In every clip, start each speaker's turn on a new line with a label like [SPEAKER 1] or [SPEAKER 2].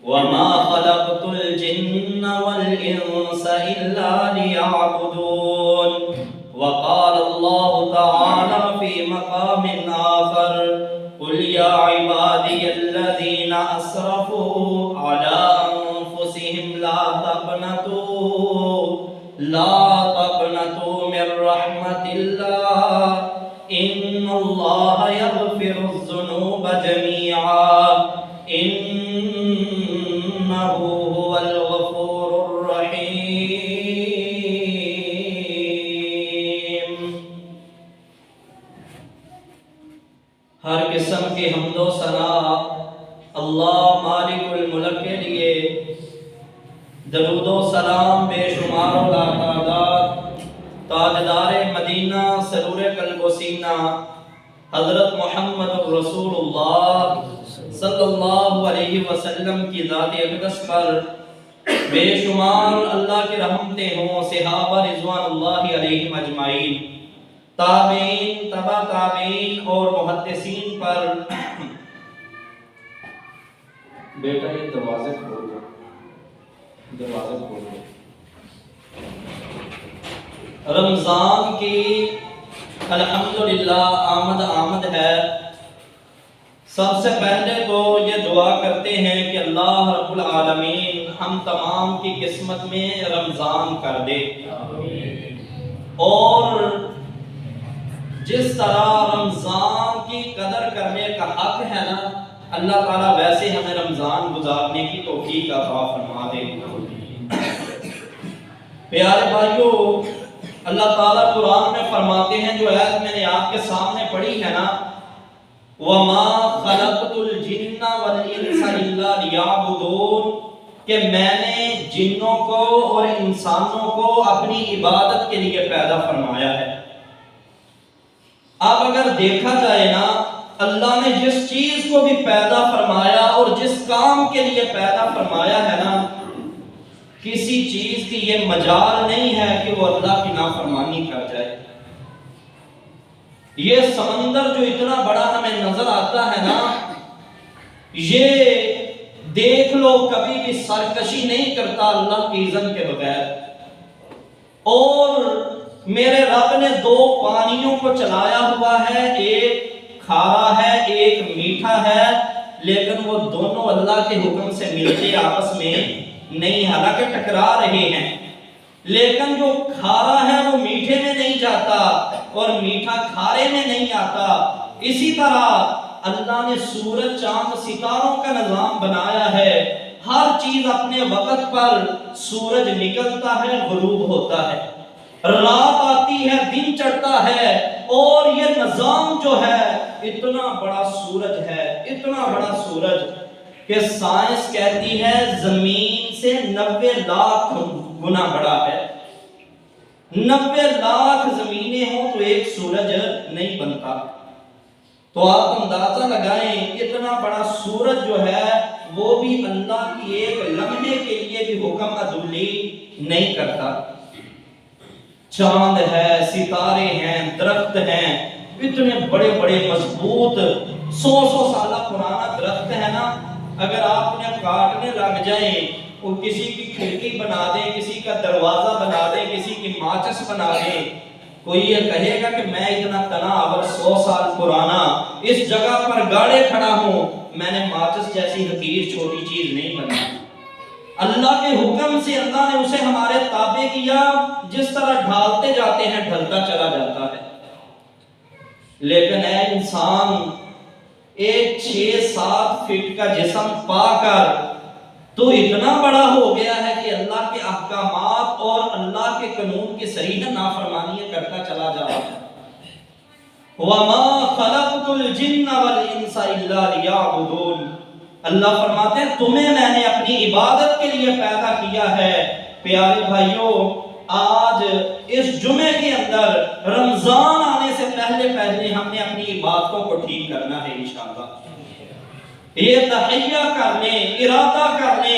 [SPEAKER 1] وما خلقت الجن والإنس إلا ليعبدون وقال الله تعالى في مقام آخر قل يا عبادي الذين أسرفوا على أنفسهم لا تقنطوا من رحمة الله إن الله يغفر الذنوب جميعا إنه هو الغفور الرحيم۔ ہر قسم کی حمد و ثنا اللہ مالک الملک کے لیے، درود و سلام بے شمار و لاتعداد تاجدار مدینہ سرور قلب و سینہ حضرت محمد رسول اللہ صلی اللہ علیہ وسلم کی ذات اقدس پر بے شمار اللہ کی رحمتیں ہوں، صحابہ رضوان اللہ علیہم اجمعین، تابعین، تبع تابعین اور محدثین پر۔ بیٹا یہ دروازے کھول دو، دروازے کھول دو۔ رمضان کی الحمدللہ آمد ہے۔ سب سے پہلے تو یہ دعا کرتے ہیں کہ اللہ رب العالمین ہم تمام کی قسمت میں رمضان کر دے، اور جس طرح رمضان کی قدر کرنے کا حق ہے نا، اللہ تعالیٰ ویسے ہمیں رمضان گزارنے کی توفیق عطا فرما دے۔ پیارے بھائیو، اللہ تعالیٰ قرآن میں فرماتے ہیں، جو آیت میں نے آپ کے سامنے پڑھی ہے نا، وَمَا خَلَقْتُ الْجِنَّ وَالْإِنسَ إِلَّا لِيَعْبُدُونَ، کہ میں نے جنوں کو اور انسانوں کو اپنی عبادت کے لیے پیدا فرمایا ہے۔ اب اگر دیکھا جائے نا، اللہ نے جس چیز کو بھی پیدا فرمایا اور جس کام کے لیے پیدا فرمایا ہے نا، کسی چیز کی یہ مجال نہیں ہے کہ وہ اللہ کی نافرمانی کر جائے۔ یہ سمندر جو اتنا بڑا ہمیں نظر آتا ہے نا، یہ دیکھ لو کبھی بھی سرکشی نہیں کرتا اللہ کی اذن کے بغیر۔ اور میرے رب نے دو پانیوں کو چلایا ہوا ہے، ایک کھارا ہے ایک میٹھا ہے، لیکن وہ دونوں اللہ کے حکم سے ملتے آپس میں نہیں، حالانکہ ٹکرا رہے ہیں، لیکن جو کھارا ہے وہ میٹھے میں نہیں جاتا اور میٹھا کھارے میں نہیں آتا۔ اسی طرح اللہ نے سورج، چاند، ستاروں کا نظام بنایا ہے، ہر چیز اپنے وقت پر، سورج نکلتا ہے غروب ہوتا ہے، رات آتی ہے دن چڑھتا ہے، اور یہ نظام جو ہے اتنا بڑا سورج ہے، اتنا بڑا سورج کہ سائنس کہتی ہے زمین سے 90 لاکھ گنا بڑا ہے۔ 90 لاکھ زمینیں ہوں تو ایک سورج نہیں بنتا۔ تو آپ اندازہ لگائیں اتنا بڑا سورج جو ہے وہ بھی اللہ کی ایک لمحے کے لیے بھی حکم عدولی نہیں کرتا۔ چاند ہے، ستارے ہیں، درخت ہیں، اتنے بڑے بڑے مضبوط 100 سالہ پرانا درخت ہے نا، اگر آپ انہیں کاٹنے لگ جائیں، وہ کسی کی کھڑکی بنا دیں، کسی کا دروازہ بنا دیں، کسی کی ماچس بنا دیں، کوئی یہ کہے گا کہ میں اتنا تناور 100 سال پرانا اس جگہ پر گاڑے کھڑا ہوں، میں نے ماچس جیسی حقیر چھوٹی چیز نہیں بنائی۔ اللہ کے حکم سے اللہ نے اسے ہمارے تابع کیا، جس طرح ڈھالتے جاتے ہیں ڈھلتا چلا جاتا ہے۔ لیکن اے انسان، ایک 6-7 فٹ کا جسم پا کر تو اتنا بڑا ہو گیا ہے کہ اللہ کے احکامات اور اللہ کے قانون کی صریح نافرمانیاں کرتا چلا جا رہا ہے۔ وَمَا خَلَقْتُ الْجِنَّ وَالْإِنسَ إِلَّا لِيَعْبُدُونَ، اللہ فرماتے ہیں تمہیں میں نے اپنی عبادت کے لیے پیدا کیا ہے۔ پیارے بھائیوں، آج اس جمعے کے اندر رمضان آنے سے پہلے ہم نے اپنی عبادتوں کو ٹھیک کرنا ہے انشاءاللہ۔ یہ تحیہ کرنے، ارادہ کرنے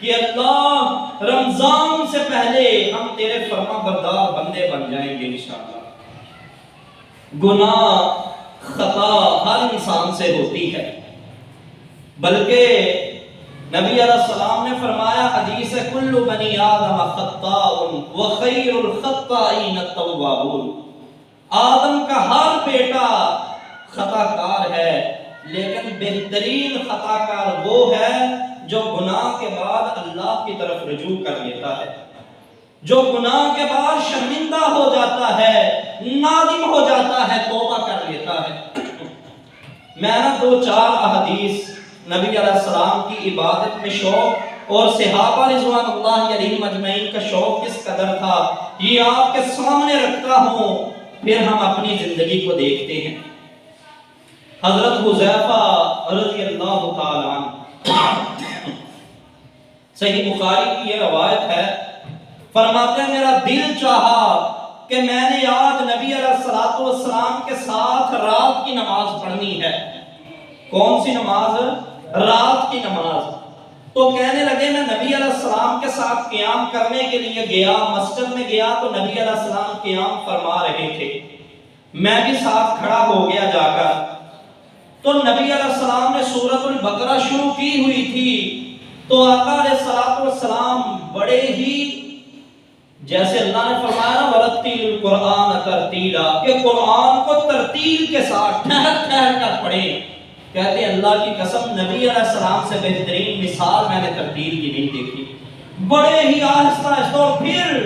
[SPEAKER 1] کہ اللہ رمضان سے پہلے ہم تیرے فرما بردار بندے بن جائیں گے انشاءاللہ۔ گناہ، خطا ہر انسان سے ہوتی ہے، بلکہ نبی علیہ السلام نے فرمایا حدیث کل بنی آدم خطاء وخیر الخطائین التوابون، آدم کا ہر بیٹا خطا کار ہے، لیکن بہترین خطا کار وہ ہے جو گناہ کے بعد اللہ کی طرف رجوع کر لیتا ہے، جو گناہ کے بعد شرمندہ ہو جاتا ہے، نادم ہو جاتا ہے، توبہ کر لیتا ہے۔ میں نے 2-4 احادیث نبی علیہ السلام کی عبادت میں شوق اور صحابہ رضوان اللہ علیہم اجمعین کا شوق کس قدر تھا، یہ آپ کے سامنے رکھتا ہوں، پھر ہم اپنی زندگی کو دیکھتے ہیں۔ حضرت حذیفہ رضی اللہ تعالیٰ عنہ، صحیح بخاری کی یہ روایت ہے، فرماتے ہیں میرا دل چاہا کہ میں نے آج نبی علیہ السلام کے ساتھ رات کی نماز پڑھنی ہے۔ کون سی نماز؟ رات کی نماز۔ تو کہنے لگے میں نبی علیہ السلام کے ساتھ قیام کرنے کے لیے گیا، مسجد میں گیا تو نبی علیہ السلام قیام فرما رہے تھے، میں بھی ساتھ کھڑا ہو گیا جا کر، تو نبی علیہ السلام نے سورۃ البقرہ شروع کی ہوئی تھی، تو آقا علیہ السلام بڑے ہی، جیسے اللہ نے فرمایا وَرَتِّلِ الْقُرْآنَ تَرْتِيلًا، کہ قرآن کو ترتیل کے ساتھ ٹھہر ٹھہر کر پڑھیں۔ کہتے ہیں اللہ کی قسم نبی علیہ السلام سے بہترین مثال میں نے ترتیل کی نہیں دیکھی، بڑے ہی آہستہ آہستہ۔ اور پھر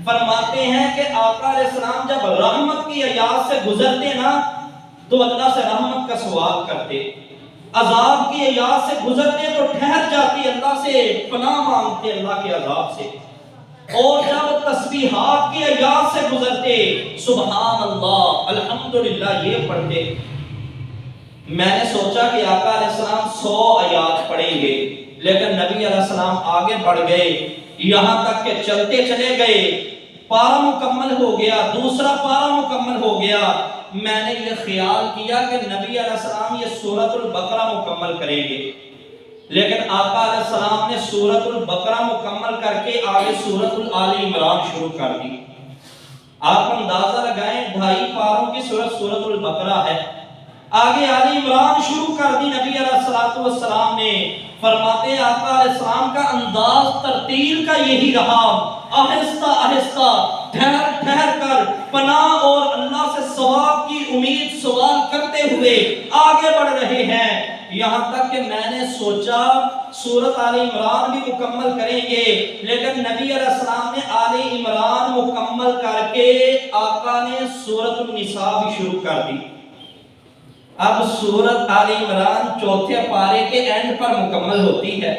[SPEAKER 1] فرماتے ہیں کہ آقا علیہ السلام جب رحمت کی ایات سے گزرتے نا تو اللہ سے رحمت کا سوال کرتے، عذاب کی ایات سے گزرتے تو ٹھہر جاتی، اللہ سے پناہ مانگتے اللہ کے عذاب سے، اور جب تسبیحات کی ایات سے گزرتے سبحان اللہ الحمدللہ یہ پڑھتے۔ میں نے سوچا کہ آقا علیہ السلام 100 آیات پڑھیں گے، لیکن نبی علیہ السلام آگے بڑھ گئے، یہاں تک کہ چلتے چلے گئے، پارہ مکمل ہو گیا، دوسرا پارہ مکمل ہو گیا۔ میں نے یہ خیال کیا کہ نبی علیہ السلام یہ سورۃ البقرہ مکمل کریں گے، لیکن آقا علیہ السلام نے سورۃ البقرہ مکمل کر کے آگے سورۃ آل عمران شروع کر دی۔ آپ اندازہ لگائیں 2.5 پاروں کی سورۃ البقرہ ہے، آگے آل عمران شروع کر دی نبی علیہ السلام نے۔ فرماتے ہیں آقا علیہ السلام کا انداز ترتیل کا یہی رہا، آہستہ آہستہ ٹھہر ٹھہر کر پناہ اور اللہ سے ثواب کی امید سوال کرتے ہوئے آگے بڑھ رہے ہیں، یہاں تک کہ میں نے سوچا سورۃ آل عمران بھی مکمل کریں گے، لیکن نبی علیہ السلام نے آل عمران مکمل کر کے آقا نے سورۃ النساء بھی شروع کر دی۔ اب سورۃ آل عمران 4تھے پارے کے اینڈ پر مکمل ہوتی ہے۔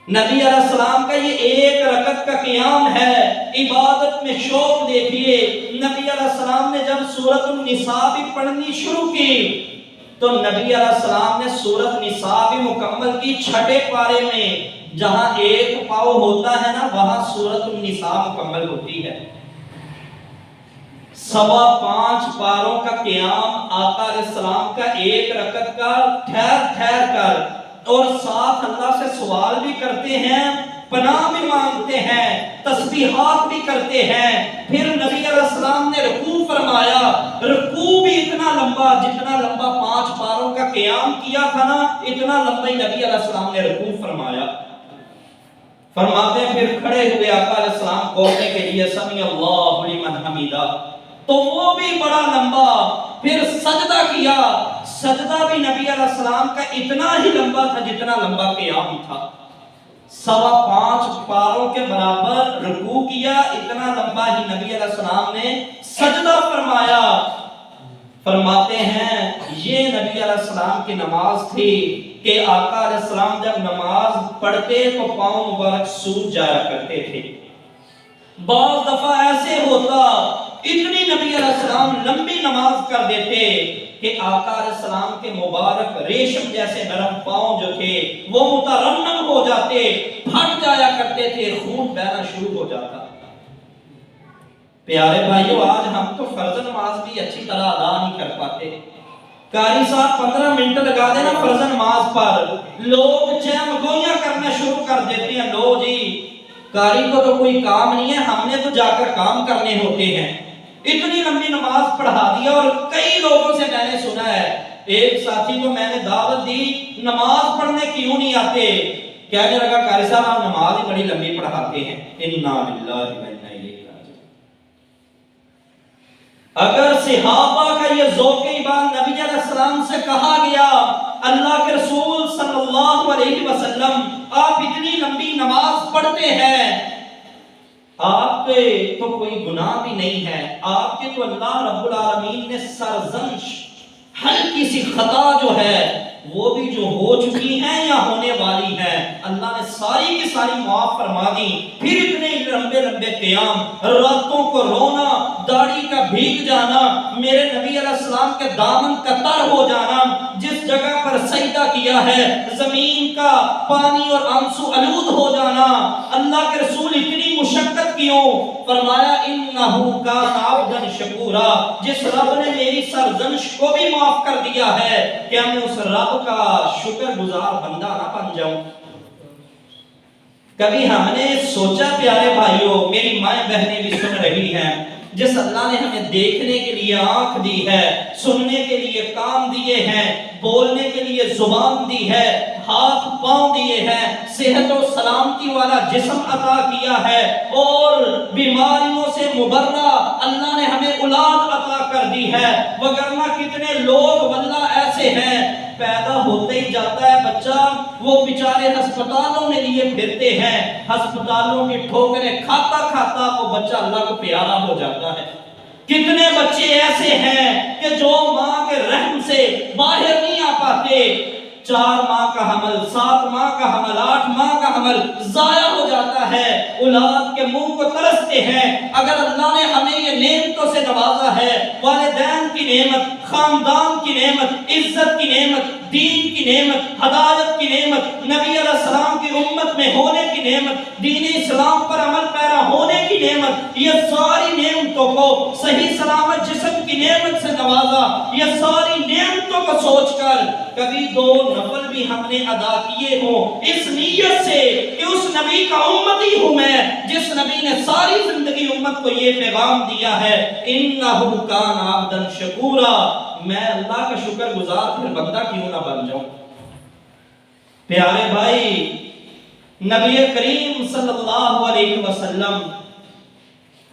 [SPEAKER 1] نبی علیہ السلام کا یہ 1 رکعت کا قیام ہے، عبادت میں شوق دیکھیے۔ نبی علیہ السلام نے جب سورۃ النساء بھی پڑھنی شروع کی تو نبی علیہ السلام نے سورۃ نساء بھی مکمل کی 6 پارے میں، جہاں 1 پاؤ ہوتا ہے نا وہاں سورۃ النساء مکمل ہوتی ہے۔ 5.25 پاروں کا قیام آقا علیہ السلام کا 1 رکعت کا ٹھہر ٹھہر کر، اور ساتھ اللہ سے سوال بھی کرتے ہیں، پناہ بھی مانگتے ہیں، تسبیحات بھی کرتے ہیں۔ پھر نبی علیہ السلام نے رکوع فرمایا، رکوع بھی اتنا لمبا، جتنا لمبا 5 پاروں کا قیام کیا تھا نا اتنا لمبا ہی نبی علیہ السلام نے رکوع فرمایا۔ فرماتے ہیں پھر کھڑے ہوئے آقا علیہ السلام بولنے کے لیے سمیع اللہ لمن حمیدہ، تو وہ بھی بڑا لمبا۔ پھر سجدہ کیا، سجدہ بھی نبی علیہ السلام کا اتنا ہی لمبا تھا جتنا لمبا قیام تھا۔ 5.25 پاروں کے برابر رکوع کیا، اتنا لمبا ہی نبی علیہ السلام نے سجدہ فرمایا۔ فرماتے ہیں یہ نبی علیہ السلام کی نماز تھی کہ آقا علیہ السلام جب نماز پڑھتے تو پاؤں مبارک سوج جایا کرتے تھے۔ بعض دفعہ ایسے ہوتا اتنی نبی علیہ السلام لمبی نماز کر دیتے کہ آقا علیہ السلام کے مبارک ریشم جیسے نرم پاؤں جو تھے وہ مترنم ہو جاتے، پھٹ جایا کرتے تھے، خون بہنا شروع ہو جاتا۔ پیارے بھائیو، آج ہم تو فرض نماز بھی اچھی طرح ادا نہیں کر پاتے۔ قاری صاحب 15 منٹ لگا دینا فرض نماز پر، لوگ چیم گوئیاں کرنا شروع کر دیتے ہیں۔ لو جی، قاری کو تو کوئی کام نہیں ہے، ہم نے تو جا کر کام کرنے ہوتے ہیں۔ اتنی لمبی نماز پڑھا دیا، اور کئی لوگوں سے میں نے سنا ہے، ایک ساتھی کو میں نے دعوت دی نماز پڑھنے کیوں نہیں آتے؟ کہنے لگا قاری صاحب آپ نماز ہی بڑی لمبی پڑھاتے ہیں. انا للہ و انا الیہ راجعون. اگر صحابہ کا یہ ذوق ایمان نبی علیہ السلام سے کہا گیا اللہ کے رسول صلی اللہ علیہ وسلم آپ اتنی لمبی نماز پڑھتے ہیں، آپ پہ تو کوئی گناہ بھی نہیں ہے، آپ کے تو اللہ رب العالمین نے سرزنش ہلکی سی خطا جو ہے وہ بھی جو ہو چکی ہیں یا ہونے والی ہے اللہ نے ساری کی ساری معاف فرما دی. پھر اتنے لمبے لمبے قیام، راتوں کو رونا، داڑھی کا بھیگ جانا، میرے نبی علیہ السلام کے دامن کا تر ہو جانا، جس جگہ پر سجدہ کیا ہے زمین کا پانی اور آنسو آلود ہو جانا. اللہ کے رسول اتنی مشقت کیوں؟ فرمایا انہو کان عبدا شکورا، جس رب نے میری سرزنش کو بھی معاف کر دیا ہے کہ میں اس رب کا شکر گزار بندہ نہ بن جاؤں. کبھی ہم نے سوچا پیارے بھائیوں، میری مائیں بہنیں بھی سن رہی ہیں، جس اللہ نے ہمیں دیکھنے کے لیے آنکھ دی ہے، سننے کے لیے کان دیے ہیں، بولنے کے لیے زبان دی ہے، ہاتھ پاؤں دیے ہیں، صحت و سلامتی والا جسم عطا کیا ہے، اور بیماریوں سے مبرہ اللہ نے ہمیں اولاد عطا کر دی ہے. وگرنہ کتنے لوگ واللہ ایسے ہیں پیدا ہوتے ہی جاتا ہے بچہ، وہ بیچارے ہسپتالوں میں لیے پھرتے ہیں، ہسپتالوں کی ٹھوکریں کھاتا کھاتا وہ بچہ اللہ کو پیارا ہو جاتا ہے. کتنے بچے ایسے ہیں کہ جو ماں کے رحم سے باہر نہیں آ پاتے، 4 ماہ کا حمل، 7 ماہ کا حمل، 8 ماہ کا حمل ضائع ہو جاتا ہے، اولاد کے منہ کو ترستے ہیں. اگر اللہ نے ہمیں یہ نعمتوں سے نوازا ہے، والدین کی نعمت، خاندان کی نعمت، عزت کی نعمت، دین کی نعمت، ہدایت کی نعمت، نبی علیہ السلام کی امت میں ہونے کی نعمت، دین اسلام پر عمل پیرا ہونے کی نعمت، یہ ساری نعمتوں کو صحیح سلامت جسم کی نعمت سے نوازا. یہ ساری نعمتوں کو سوچ کر کبھی 2 نفل بھی ہم نے ادا کیے ہوں اس نیت سے کہ اس نبی کا امتی ہوں میں جس نبی نے ساری زندگی امت کو یہ پیغام دیا ہے انہو کان عبدا شکورا، میں اللہ کا شکر گزار پھر بندہ کیوں نہ بن جاؤں. پیارے بھائی، نبی کریم صلی اللہ علیہ وسلم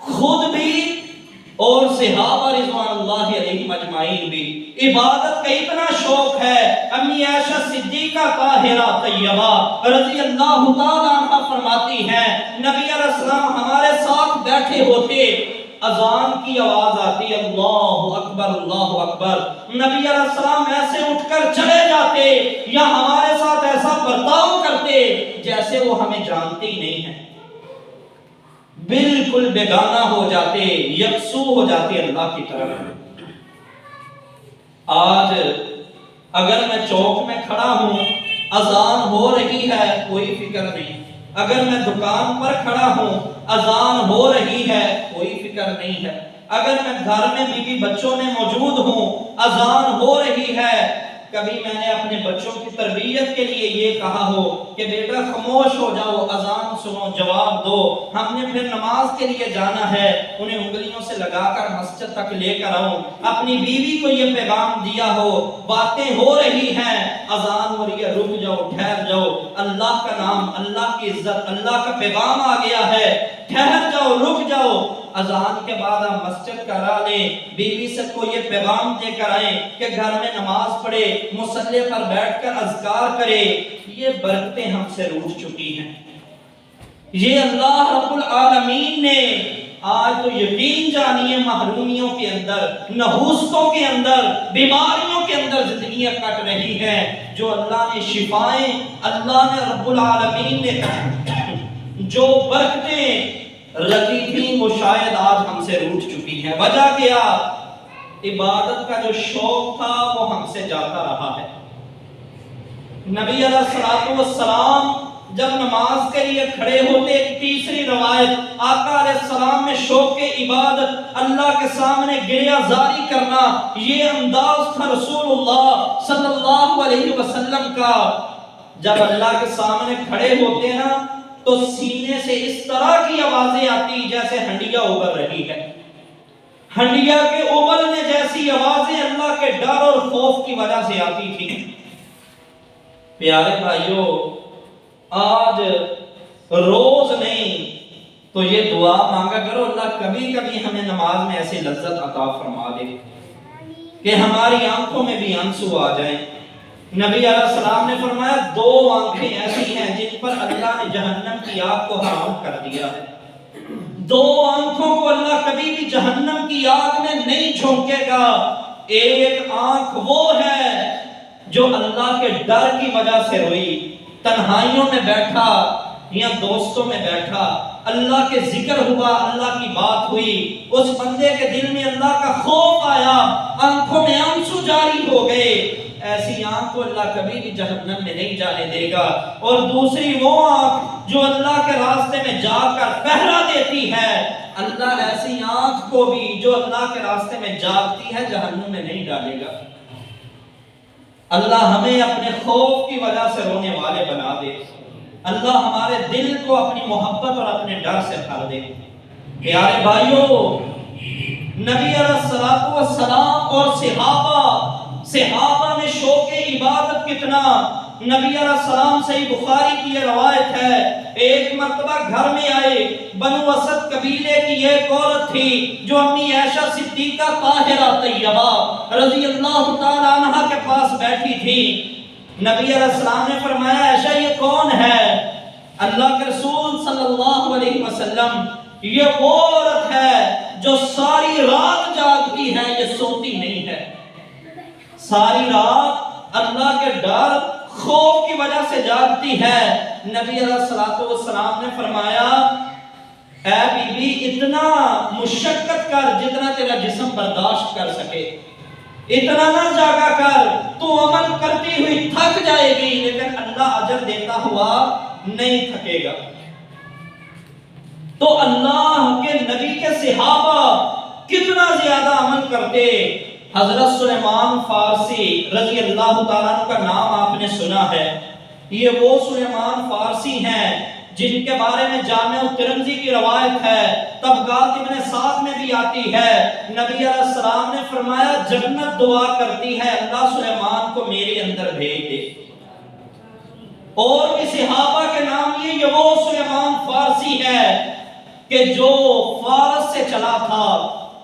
[SPEAKER 1] خود بھی اور صحابہ رضوان اللہ علیہم اجمعین بھی عبادت کا اتنا شوق ہے. امی عائشہ صدیقہ طاہرہ طیبہ رضی اللہ تعالیٰ عنہ فرماتی ہیں نبی علیہ السلام ہمارے ساتھ بیٹھے ہوتے، اذان کی آواز آتی اللہ اکبر اللہ اکبر، نبی علیہ السلام ایسے اٹھ کر چلے جاتے یا ہمارے ساتھ ایسا برتاؤ کرتے جیسے وہ ہمیں جانتے ہی نہیں ہیں، بالکل بیگانہ ہو جاتے، یکسو ہو جاتے اللہ کی طرف. آج اگر میں چوک میں کھڑا ہوں، اذان ہو رہی ہے، کوئی فکر نہیں. اگر میں دکان پر کھڑا ہوں، اذان ہو رہی ہے، کوئی فکر نہیں ہے. اگر میں گھر میں بیوی بچوں میں موجود ہوں، اذان ہو رہی ہے، کبھی میں نے اپنے بچوں کی تربیت کے لیے یہ کہا ہو کہ بیٹا خاموش ہو جاؤ، اذان سنو، جواب دو، ہم نے پھر نماز کے لیے جانا ہے، انہیں انگلیوں سے لگا کر مسجد تک لے کر آؤں. اپنی بیوی کو یہ پیغام دیا ہو، باتیں ہو رہی ہیں، اذان ہو رہی ہے، رک جاؤ، ٹھہر جاؤ، اللہ کا نام، اللہ کی عزت، اللہ کا پیغام آ گیا ہے، ٹھہر جاؤ، رک جاؤ. اذان کے بعد آپ مسجد کرا لیں، بیوی سے کو یہ پیغام دے کر آئیں کہ گھر میں نماز پڑھے، مصلی پر بیٹھ کر اذکار کرے. یہ برکتیں ہم سے روٹ چکی ہیں. یہ اللہ رب العالمین نے آج تو یقین جانیے محرومیوں کے اندر، نحوستوں کے اندر، بیماریوں کے اندر زندگیاں کٹ رہی ہیں. جو اللہ نے شفائیں، اللہ نے رب العالمین نے جو برکتیں رکھی تھی وہ شاید آج ہم سے روٹ چکی ہیں. وجہ کیا؟ عبادت کا جو شوق تھا وہ ہم سے جاتا رہا ہے. نبی علیہ السلام جب نماز کے لیے کھڑے ہوتے، ایک تیسری روایت آقا علیہ السلام میں شوق عبادت، اللہ کے سامنے گریہ زاری کرنا، یہ انداز تھا رسول اللہ صلی اللہ علیہ وسلم کا. جب اللہ کے سامنے کھڑے ہوتے نا تو سینے سے اس طرح کی آوازیں آتی جیسے ہنڈیا ابل رہی ہے. ہنڈیا کے ابلنے جیسی آوازیں اللہ کے ڈر اور خوف کی وجہ سے آتی تھی. پیارے بھائیوں، آج روز نہیں تو یہ دعا مانگا کرو، اللہ کبھی کبھی ہمیں نماز میں ایسی لذت عطا فرما دے کہ ہماری آنکھوں میں بھی آنسو آ جائیں۔ نبی علیہ السلام نے فرمایا 2 آنکھیں ایسی ہیں جن پر اللہ نے جہنم کی آگ کو حرام کر دیا ہے۔ 2 آنکھوں کو اللہ کبھی بھی جہنم کی آگ میں نہیں جھونکے گا۔ ایک آنکھ وہ ہے جو اللہ کے ڈر کی وجہ سے روئی، تنہائیوں میں بیٹھا یا دوستوں میں بیٹھا، اللہ کے ذکر ہوا، اللہ کی بات ہوئی، اس بندے کے دل میں اللہ کا خوف آیا، آنکھوں میں آنسو جاری ہو گئے۔ ایسی آنکھ کو اللہ کبھی بھی جہنم میں نہیں جانے دے گا۔ اور دوسری وہ آنکھ جو اللہ کے راستے میں جا کر پہرا دیتی ہے، اللہ ایسی آنکھ کو بھی جو اللہ کے راستے میں جاگتی ہے جہنم میں نہیں ڈالے گا۔ اللہ ہمیں اپنے خوف کی وجہ سے رونے والے بنا دے، اللہ ہمارے دل کو اپنی محبت اور اپنے ڈر سے بھر دے۔ پیارے بھائیوں، نبی علیہ السلام اور صحابہ میں شوق عبادت کتنا۔ نبی علیہ السلام صحیح بخاری کی یہ روایت ہے، ایک مرتبہ گھر میں آئے، بنو اسد قبیلے کی ایک عورت تھی جو امی عائشہ صدیقہ طاہرہ طیبہ رضی اللہ تعالی عنہا کے پاس بیٹھی تھی۔ نبی علیہ السلام نے فرمایا عائشہ یہ کون ہے؟ اللہ کے رسول صلی اللہ علیہ وسلم، یہ وہ عورت ہے جو ساری رات جاگتی ہے، یہ سوتی نہیں ہے، ساری رات اللہ کے ڈر خوف کی وجہ سے جاگتی ہے۔ نبی علیہ السلام نے فرمایا اے بی بی اتنا مشقت کر جتنا تیرا جسم برداشت کر سکے، اتنا نہ جاگا کر، تو عمل کرتی ہوئی تھک جائے گی لیکن اللہ اجر دیتا ہوا نہیں تھکے گا۔ تو اللہ کے نبی کے صحابہ کتنا زیادہ عمل کرتے۔ حضرت سلیمان فارسی رضی اللہ تعالیٰ عنہ کا نام آپ نے سنا ہے، یہ وہ سلیمان فارسی ہیں جن کے بارے میں جامع ترمذی کی روایت ہے، طبقات ابن سعد میں بھی آتی ہے۔ نبی علیہ السلام نے فرمایا جنت دعا کرتی ہے اللہ سلیمان کو میرے اندر بھیج دے۔ اور بھی صحابہ کے نام یہ وہ سلیمان فارسی ہے کہ جو فارس سے چلا تھا،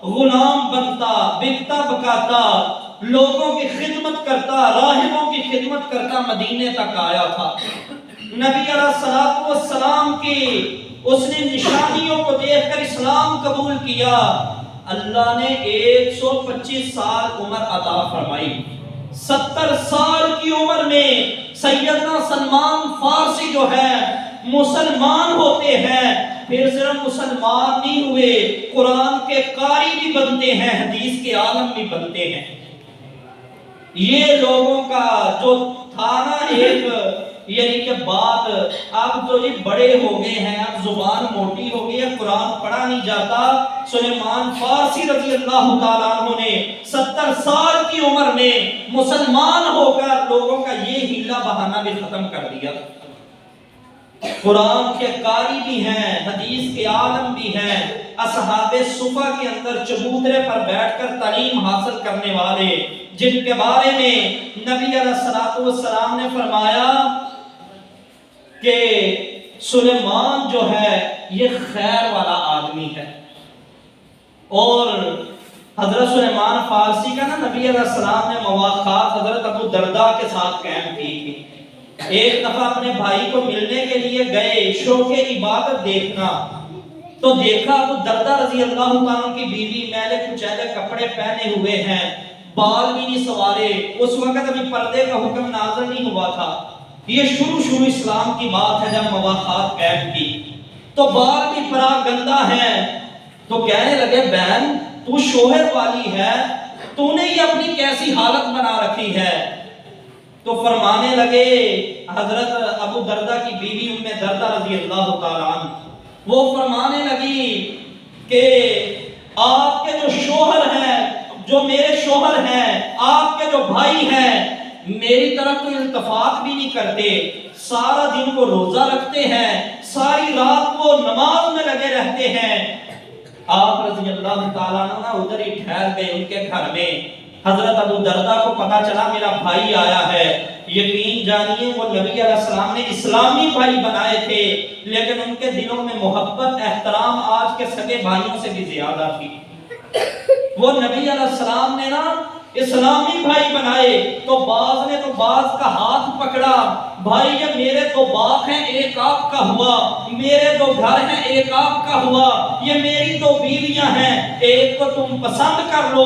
[SPEAKER 1] غلام بنتا، بکتا بکاتا، لوگوں کی خدمت کرتا، راہبوں کی خدمت کرتا مدینے تک آیا تھا۔ نبی علیہ السلام کی اس نے نشانیوں کو دیکھ کر اسلام قبول کیا، اللہ نے 125 سال عمر عطا فرمائی۔ 70 سال کی عمر میں سیدنا سلمان فارسی جو ہے مسلمان ہوتے ہیں، پھر صرف مسلمان نہیں ہوئے، قرآن کے قاری بھی بنتے ہیں، حدیث کے عالم بھی بنتے ہیں۔ یہ لوگوں کا جو تھا نا ایک یعنی کہ بات، اب تو یہ بڑے ہو گئے ہیں، اب زبان موٹی ہو گئی ہے، قرآن پڑھا نہیں جاتا۔ سلیمان فارسی رضی اللہ تعالیٰ عنہ نے 70 سال کی عمر میں مسلمان ہو کر لوگوں کا یہ ہیلا بہانہ بھی ختم کر دیا۔ قرآن کے قاری بھی ہیں، حدیث کے عالم بھی ہیں، اصحاب صفا کے اندر چبوترے پر بیٹھ کر تعلیم حاصل کرنے والے، جن کے بارے میں نبی علیہ السلام نے فرمایا کہ سلیمان جو ہے یہ خیر والا آدمی ہے۔ اور حضرت سلیمان فارسی کا نا نبی علیہ السلام نے مواقعات حضرت ابو درداء کے ساتھ قائم کی تھی۔ ایک دفعہ اپنے بھائی کو ملنے کے لیے گئے، شوق عبادت دیکھنا، تو دیکھا ابو درداء رضی اللہ عنہ کی بیوی میلے کچیلے کپڑے پہنے ہوئے ہیں، بال بھی نہیں سوارے، اس وقت ابھی پردے کا حکم نازل نہیں ہوا تھا، یہ شروع اسلام کی بات ہے جب مواقعات قائم کی، تو بال بھی پراگندہ ہیں۔ تو کہنے لگے بہن تو شوہر والی ہے، تو نے یہ اپنی کیسی حالت بنا رکھی ہے؟ تو فرمانے لگے حضرت ابو درداء کی بیوی ام درداء رضی اللہ تعالیٰ عنہ، وہ فرمانے لگی کہ آپ کے جو شوہر ہیں، جو میرے شوہر ہیں، آپ کے جو بھائی ہیں، میری طرف تو التفات بھی نہیں کرتے، سارا دن وہ روزہ رکھتے ہیں، ساری رات وہ نماز میں لگے رہتے ہیں۔ آپ رضی اللہ تعالیٰ عنہ ادھر ہی ٹھہر گئے ان کے گھر میں، حضرت ابو دردہ کو پتا چلا میرا بھائی آیا ہے، یقین جانیے وہ نبی علیہ السلام نے اسلامی بھائی بنائے تھے، لیکن ان کے دلوں میں محبت احترام آج کے سگے بھائیوں سے بھی زیادہ تھی۔ وہ نبی علیہ السلام نے نا اسلامی بھائی بنائے تو بعض نے تو بعض کا ہاتھ پکڑا، بھائی یہ میرے دو باغ ہیں ایک آپ کا ہوا، میرے دو گھر ہیں ایک آپ کا ہوا، یہ میری دو بیویاں ہیں ایک کو تم پسند کر لو،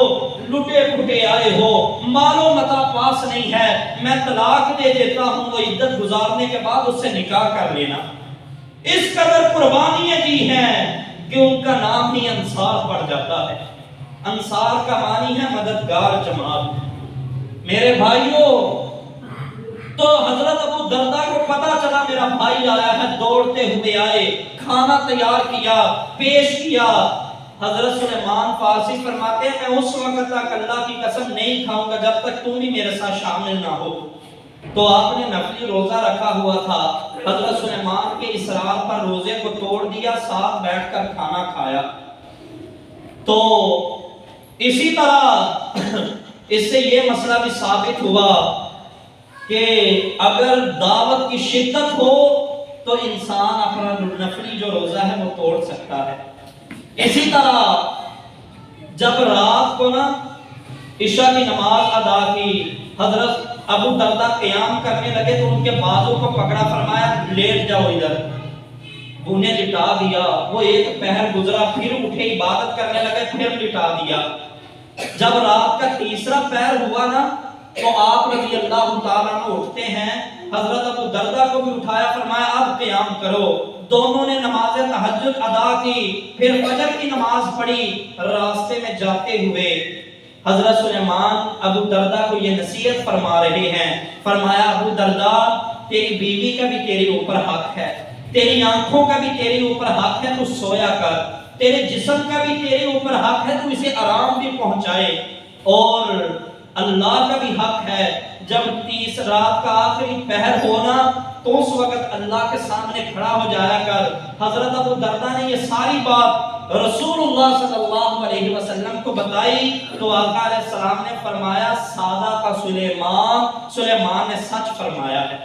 [SPEAKER 1] لٹے پھٹے آئے ہو، مال و متاع پاس نہیں ہے، میں طلاق دے دیتا ہوں، وہ عدت گزارنے کے بعد اس سے نکاح کر لینا۔ اس قدر قربانیاں دی ہیں کہ ان کا نام ہی انصار پڑ جاتا ہے۔ انصار کا معنی ہے مددگار جماعت۔ میرے بھائیوں، تو حضرت ابو دردہ کو پتا چلا میرا بھائی آیا ہے، دوڑتے ہوئے آئے، کھانا تیار کیا، پیش کیا۔ حضرت سلیمان فارسی فرماتے ہیں میں اس وقت تک اللہ کی قسم نہیں کھاؤں گا جب تک تم بھی میرے ساتھ شامل نہ ہو۔ تو آپ نے نفلی روزہ رکھا ہوا تھا، حضرت سلیمان کے اصرار پر روزے کو توڑ دیا، ساتھ بیٹھ کر کھانا کھایا۔ تو اسی طرح اس سے یہ مسئلہ بھی ثابت ہوا کہ اگر دعوت کی شدت ہو تو انسان اپنا نفلی جو روزہ ہے وہ توڑ سکتا ہے۔ اسی طرح جب رات کو نا عشاء کی نماز ادا کی، حضرت ابو دردہ قیام کرنے لگے تو ان کے بازو کو پکڑا، فرمایا لیٹ جاؤ ادھر، انہیں لٹا دیا۔ وہ ایک پہر گزرا، پھر اٹھے عبادت کرنے لگے، پھر لٹا دیا۔ جب رات کا تیسرا پہر ہوا نا تو آپ رضی اللہ تعالیٰ عنہ اٹھتے ہیں، حضرت ابو دردہ کو بھی اٹھایا، فرمایا اب قیام کرو۔ دونوں نے نماز تہجد ادا کی، پھر فجر کی نماز پڑھی۔ راستے میں جاتے ہوئے حضرت سلیمان ابو دردہ کو یہ نصیحت فرما رہے ہیں، فرمایا ابو دردہ تیری بیوی کا بھی تیرے اوپر حق ہے، تیری آنکھوں کا بھی تیرے اوپر حق ہے، تو سویا کر، تیرے جسم کا بھی تیرے اوپر حق ہے، تو اسے آرام بھی پہنچائے، اور اللہ کا بھی حق ہے جب تیس رات کا آخری پہر ہونا تو اس وقت اللہ کے سامنے کھڑا ہو جایا کر۔ حضرت ابو دردہ نے یہ ساری بات رسول اللہ صلی اللہ علیہ وسلم کو بتائی تو آقا علیہ السلام نے فرمایا سادہ کا سلیمان نے سچ فرمایا ہے۔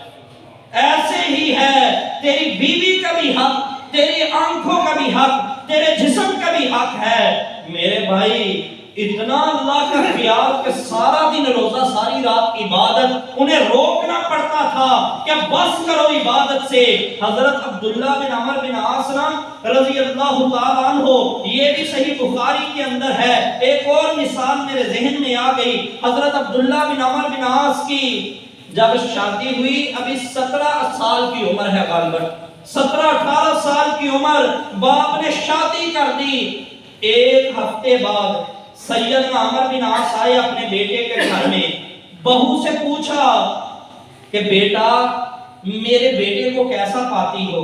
[SPEAKER 1] ایسے ہی ہے تیری بیوی کا بھی حق، تیری آنکھوں کا بھی حق، تیرے جسم کا بھی حق ہے۔ میرے بھائی اتنا اللہ کا خیال کہ سارا دن روزہ ساری رات عبادت، انہیں روکنا پڑتا تھا کہ بس کرو عبادت سے۔ حضرت عبداللہ بن عمر بن عاص رضی اللہ تعالیٰ عنہ، یہ بھی صحیح بخاری کے اندر ہے۔ ایک اور مثال میرے ذہن میں آ گئی، حضرت عبداللہ بن عمر بن عاص کی جب شادی ہوئی، ابھی 17 سال کی عمر ہے، غالباً 17-18 سال کی عمر، باپ نے شادی کر دی۔ ایک ہفتے بعد سیدنا عمر بن عاص آئے اپنے بیٹے کے گھر میں، بہو سے پوچھا کہ بیٹا میرے بیٹے کو کیسا پاتی ہو؟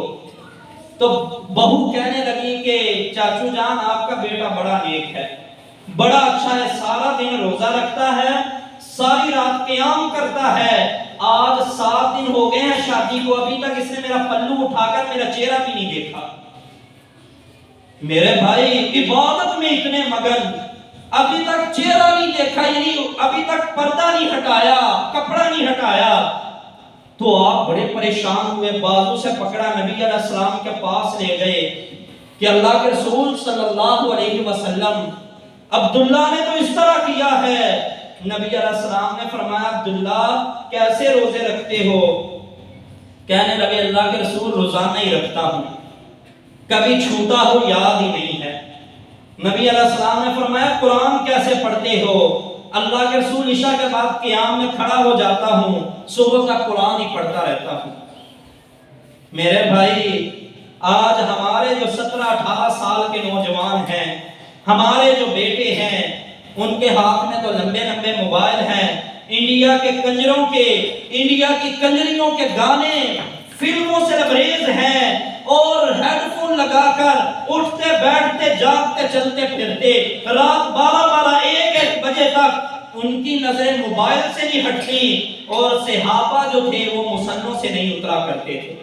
[SPEAKER 1] تو بہو کہنے لگی کہ چاچو جان آپ کا بیٹا بڑا نیک ہے، بڑا اچھا ہے، سارا دن روزہ رکھتا ہے، ساری رات قیام کرتا ہے، آج 7 دن ہو گئے ہیں شادی کو، ابھی تک اس نے میرا پلو اٹھا کر میرا چہرہ بھی نہیں دیکھا۔ میرے بھائی عبادت میں اتنے مگن، ابھی تک چہرہ نہیں دیکھا، یعنی ابھی تک پردہ نہیں ہٹایا، کپڑا نہیں ہٹایا۔ تو آپ بڑے پریشان ہوئے، بازو سے پکڑا، نبی علیہ السلام کے پاس لے گئے کہ اللہ کے رسول صلی اللہ علیہ وسلم عبداللہ نے تو اس طرح کیا ہے۔ نبی علیہ السلام نے فرمایا عبداللہ کیسے روزے رکھتے ہو؟ کہنے لگے اللہ کے رسول روزانہ ہی رکھتا ہوں، کبھی چھوٹا ہو یاد ہی نہیں ہے۔ نبی علیہ السلام نے فرمایا قرآن کیسے پڑھتے ہو؟ اللہ کے رسول عشاء کے بعد قیام میں کھڑا ہو جاتا ہوں، صبح تک قرآن ہی پڑھتا رہتا ہوں۔ میرے بھائی آج ہمارے جو 17-18 سال کے نوجوان ہیں، ہمارے جو بیٹے ہیں، ان کے ہاتھ میں تو لمبے لمبے موبائل ہیں، انڈیا کے کنجروں کے، انڈیا کی کنجریوں کے گانے فلموں سے لبریز ہیں، اور ہیڈ فون لگا کر اٹھتے بیٹھتے جاگتے چلتے پھرتے رات 12-1 بجے تک ان کی نظریں موبائل سے نہیں ہٹتی، اور صحابہ جو تھے وہ مسنوں سے نہیں اترا کرتے تھے۔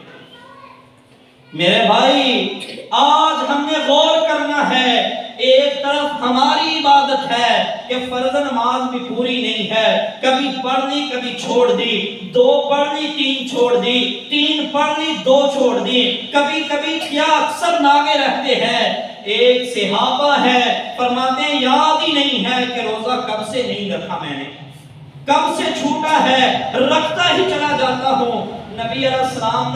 [SPEAKER 1] میرے بھائی آج ہم نے غور کرنا ہے ایک طرف ہماری عبادت ہے کہ فرض نماز بھی پوری نہیں ہے، کبھی پڑھ لی کبھی چھوڑ دی، 2 پڑھ لی 3 چھوڑ دی، 3 پڑھ لی 2 چھوڑ دی، کبھی کبھی کیا اکثر ناگے رہتے ہیں۔ ایک صحابہ ہے فرماتے ہیں یاد ہی نہیں ہے کہ روزہ کب سے نہیں رکھا میں نے، کب سے چھوٹا ہے، رکھتا ہی چلا جاتا ہوں۔ نبی علیہ السلام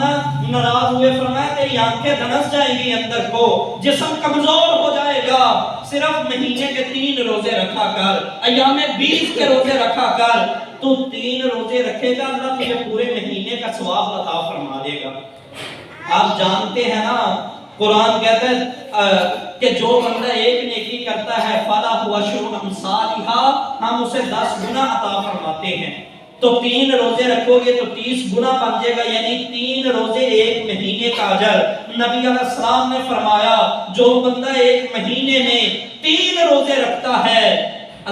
[SPEAKER 1] ناراض ہوئے، فرمایا تیری آنکھیں دھنس جائیں گی اندر کو، جسم کمزور ہو جائے گا، صرف مہینے کے 3 روزے رکھا کر، ایام 20 کے روزے رکھا کر، تو 3 روزے رکھے گا اللہ تجھے پورے مہینے کا ثواب عطا فرما دے گا۔ آپ جانتے ہیں نا قرآن کہتا ہے کہ جو بندہ ایک نیکی کرتا ہے فَلَهُ عَشْرُ أَمْثَالِهَا، ہم اسے 10 گنا عطا فرماتے ہیں۔ تو 3 روزے رکھو گے تو 30 گنا بن جائے گا، یعنی 3 روزے ایک مہینے کا اجر۔ نبی علیہ السلام نے فرمایا جو بندہ ایک مہینے میں 3 روزے رکھتا ہے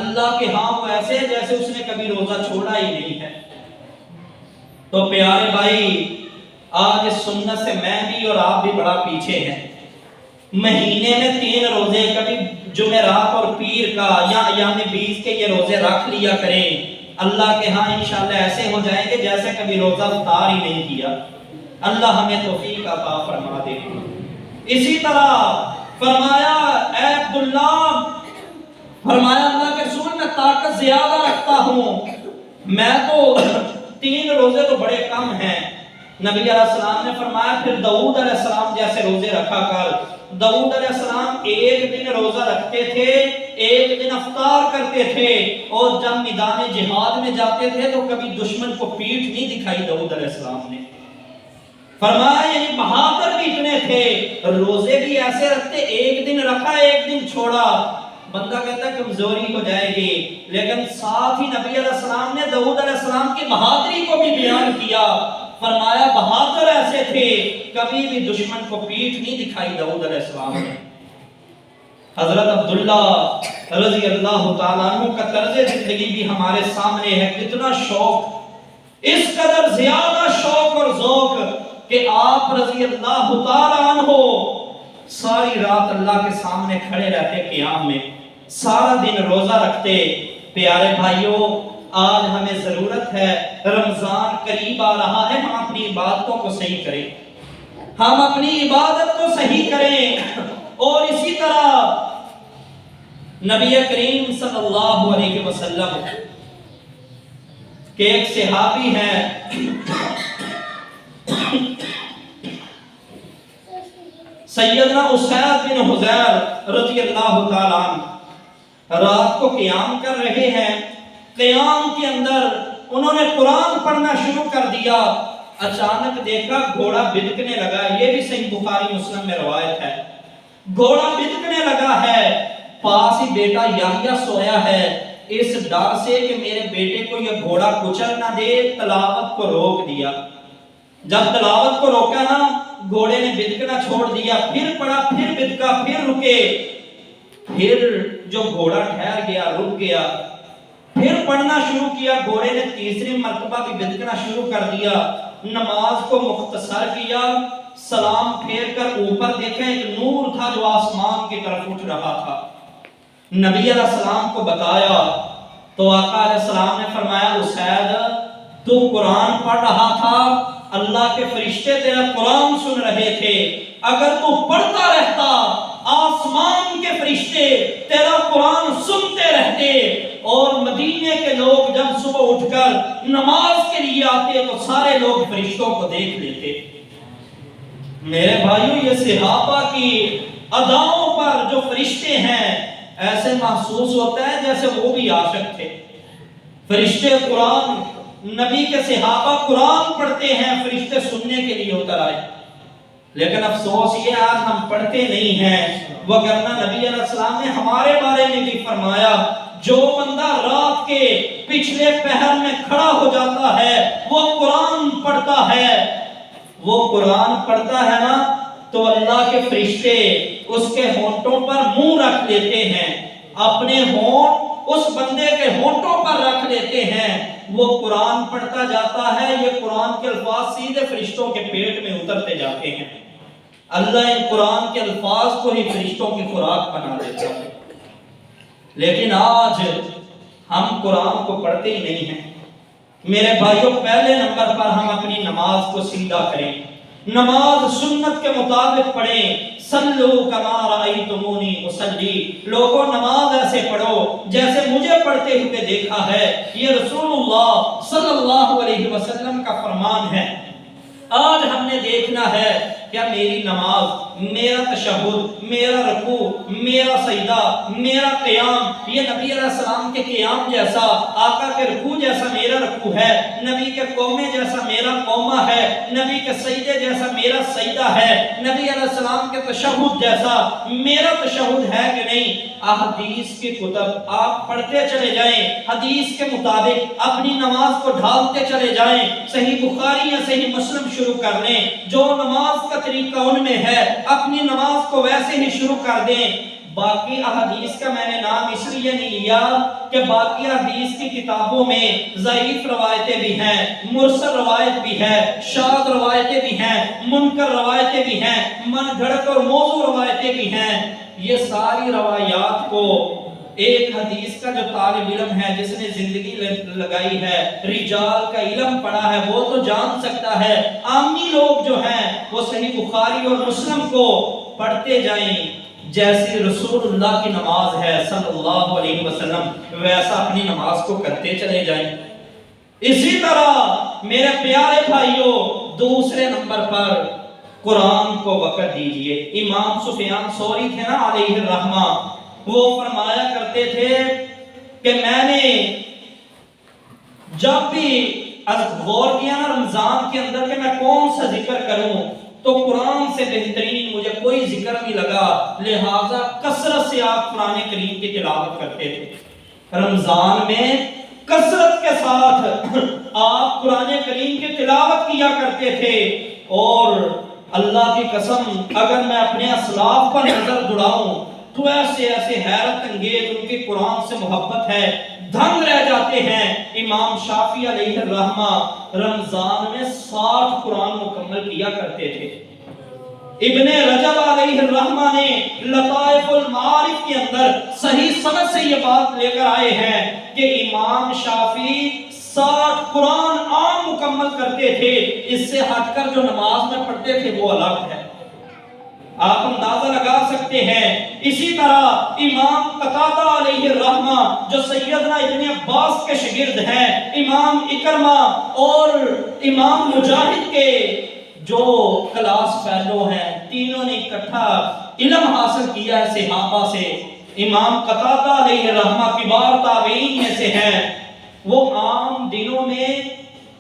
[SPEAKER 1] اللہ کے ہاں وہ ایسے جیسے اس نے کبھی روزہ چھوڑا ہی نہیں ہے۔ تو پیارے بھائی آج اس سنت سے میں بھی اور آپ بھی بڑا پیچھے ہیں۔ مہینے میں 3 روزے، کبھی جمعرات اور پیر کا یا ایام 20 کے یہ روزے رکھ لیا کریں، اللہ کے ہاں انشاءاللہ ایسے ہو جائیں گے جیسے کبھی روزہ افطار ہی نہیں کیا۔ اللہ ہمیں توفیق عطا فرما دے۔ اسی طرح فرمایا اے عبداللہ، فرمایا اللہ کے رسول میں طاقت زیادہ رکھتا ہوں، میں تو 3 روزے تو بڑے کم ہیں۔ نبی علیہ السلام نے فرمایا پھر داؤد علیہ السلام جیسے روزے رکھا کر۔ داؤد علیہ السلام ایک دن روزہ رکھتے تھے، ایک دن افطار کرتے تھے، اور جب میدان جہاد میں جاتے تھے تو کبھی دشمن کو پیٹھ نہیں دکھائی داؤد علیہ السلام نے۔ فرمایا یعنی بہادر بھی اتنے تھے، روزے بھی ایسے رکھتے، ایک دن رکھا ایک دن چھوڑا، بندہ کہتا ہے کمزوری ہو جائے گی، لیکن ساتھ ہی نبی علیہ السلام نے داؤد علیہ السلام کی بہادری کو بھی بیان کیا۔ فرمایا بہادر ایسے تھے، کبھی بھی دشمن کو پیٹھ نہیں دکھائی داؤد علیہ السلام نے۔ حضرت عبداللہ رضی اللہ تعالیٰ عنہ کا طرز زندگی بھی ہمارے سامنے ہے، کتنا شوق، اس قدر زیادہ شوق اور ذوق کہ آپ رضی اللہ تعالیٰ عنہ ساری رات اللہ کے سامنے کھڑے رہتے قیام میں، سارا دن روزہ رکھتے۔ پیارے بھائیوں آج ہمیں ضرورت ہے، رمضان قریب آ رہا ہے، ہم اپنی عبادتوں کو صحیح کریں، ہم اپنی عبادت کو صحیح کریں۔ اور اسی طرح نبی کریم صلی اللہ علیہ وسلم کے ایک صحابی ہیں سیدنا اسید بن حضیر رضی اللہ تعالیٰ عنہ، رات کو قیام کر رہے ہیں، قیام کے اندر انہوں نے قرآن پڑھنا شروع کر دیا، اچانک دیکھا گھوڑا بدکنے لگا، یہ بھی صحیح بخاری مسلم میں روایت ہے، گھوڑا بدکنے لگا ہے، پاس ہی بیٹا یحییٰ سویا ہے، اس ڈر سے کہ میرے بیٹے کو یہ گھوڑا کچل نہ دے تلاوت کو روک دیا۔ جب تلاوت کو روکا نا گھوڑے نے بدکنا چھوڑ دیا، پھر پڑا، پھر بدکا، پھر رکے، پھر جو گھوڑا ٹھہر گیا رک گیا، پھر پڑھنا شروع کیا، گھوڑے نے تیسری مرتبہ بھی بدکنا شروع کر دیا، نماز کو مختصر کیا، سلام پھیر کر اوپر دیکھا ایک نور تھا جو آسمان کی طرف اٹھ رہا تھا، نبی علیہ السلام کو بتایا تو آقا علیہ السلام نے فرمایا اسید تو قرآن پڑھ رہا تھا، اللہ کے فرشتے تیرا قرآن سن رہے تھے، اگر تو پڑھتا رہتا آسمان کے فرشتے تیرا قرآن سنتے رہتے، اور مدینے کے لوگ جب صبح اٹھ کر نماز کے لیے آتے تو سارے لوگ فرشتوں کو دیکھ لیتے۔ میرے بھائیوں یہ صحابہ کی اداؤں پر جو فرشتے ہیں ایسے محسوس ہوتا ہے جیسے وہ بھی عاشق تھے۔ فرشتے قرآن، نبی کے صحابہ قرآن پڑھتے ہیں، فرشتے سننے کے لیے اتر آئے، لیکن افسوس یہ آج ہم پڑھتے نہیں ہیں، وگرنہ نبی علیہ السلام نے ہمارے بارے میں بھی فرمایا جو بندہ رات کے پچھلے پہر میں کھڑا ہو جاتا ہے وہ قرآن پڑھتا ہے، وہ قرآن پڑھتا ہے نا تو اللہ کے فرشتے اس کے ہونٹوں پر منہ رکھ لیتے ہیں، اپنے ہونٹ اس بندے کے ہونٹوں پر رکھ لیتے ہیں، وہ قرآن پڑھتا جاتا ہے، یہ قرآن کے الفاظ سیدھے فرشتوں کے پیٹ میں اترتے جاتے ہیں۔ اللہ ان قرآن کے الفاظ کو ہی فرشتوں کی خوراک بنا دیتا ہے۔ لیکن آج ہم قرآن کو پڑھتے ہی نہیں ہیں۔ میرے بھائیوں، پہلے نمبر پر ہم اپنی نماز کو سیدھا کریں، نماز سنت کے مطابق پڑھیں۔ صلو کما رأیتمونی اصلی، لوگوں نماز ایسے پڑھو جیسے مجھے پڑھتے ہوئے دیکھا ہے۔ یہ رسول اللہ صلی اللہ علیہ وسلم کا فرمان ہے۔ آج ہم نے دیکھنا ہے کیا میری نماز، میرا تشہد، میرا رکوع، میرا سجدہ، میرا قیام یہ نبی علیہ السلام کے قیام جیسا، آقا کے رکوع جیسا میرا رکوع ہے، نبی کے قومے جیسا میرا قومہ ہے، نبی کے سجدے جیسا میرا سجدہ ہے، نبی علیہ السلام کے تشہد جیسا میرا تشہد ہے کہ نہیں؟ احادیث کی کتب آپ پڑھتے چلے جائیں، حدیث کے مطابق اپنی نماز کو ڈھالتے چلے جائیں۔ صحیح بخاری یا صحیح مسلم شروع کر لیں، جو نماز کا طریقہ ان میں ہے اپنی نماز کو ویسے ہی شروع کر دیں۔ باقی احادیث کا میں نے نام اس لیے نہیں لیا کہ باقی احادیث کی کتابوں میں ضعیف روایتیں بھی ہیں، مرسل روایت بھی ہے، شاذ روایتیں بھی ہیں، منکر روایتیں بھی ہیں، من گھڑت اور موضوع روایتیں بھی ہیں۔ یہ ساری روایات کو ایک حدیث کا جو طالب علم ہے، جس نے زندگی لگائی ہے، رجال کا علم پڑھا ہے، وہ تو جان سکتا ہے۔ عامی لوگ جو ہیں وہ صحیح بخاری اور مسلم کو پڑھتے جائیں، جیسی رسول اللہ کی نماز ہے صلی اللہ علیہ وسلم، ویسا اپنی نماز کو کرتے چلے جائیں۔ اسی طرح میرے پیارے بھائیوں، دوسرے نمبر پر قرآن کو وقت دیجئے۔ امام سفیان ثوری تھے نا علیہ الرحمہ، وہ فرمایا کرتے تھے کہ میں نے جب بھی غور کیا نا رمضان کے اندر کہ میں کون سا ذکر کروں، تو قرآن سے بہترین مجھے کوئی ذکر نہیں لگا، لہٰذا کثرت سے آپ قرآن کریم کی تلاوت کرتے تھے۔ رمضان میں کثرت کے ساتھ آپ قرآن کریم کی تلاوت کیا کرتے تھے، اور اللہ کی قسم اگر میں اپنے اسلاف پر نظر دوڑاؤں تو ایسے حیرت انگیز ان کی قرآن سے محبت ہے، دھنگ رہ جاتے ہیں۔ امام شافعی علیہ الرحمہ رمضان میں 60 قرآن مکمل کیا کرتے تھے۔ ابن رجب علیہ الرحمہ نے لطائف المعارف کے اندر صحیح سند سے یہ بات لے کر آئے ہیں کہ امام شافعی 60 قرآن عام مکمل کرتے تھے، اس سے ہٹ کر جو نماز میں پڑھتے تھے وہ الگ ہے، آپ اندازہ لگا سکتے ہیں۔ اسی طرح امام قتادہ علیہ الرحمہ جو سیدنا ابن عباس کے شاگرد ہیں، امام اکرمہ اور امام مجاہد کے جو کلاس فیلو ہیں، تینوں نے اکٹھا علم حاصل کیا ہے صحابہ سے۔ امام قتادہ علیہ الرحمہ کبار تابعین میں سے ہیں، وہ عام دنوں میں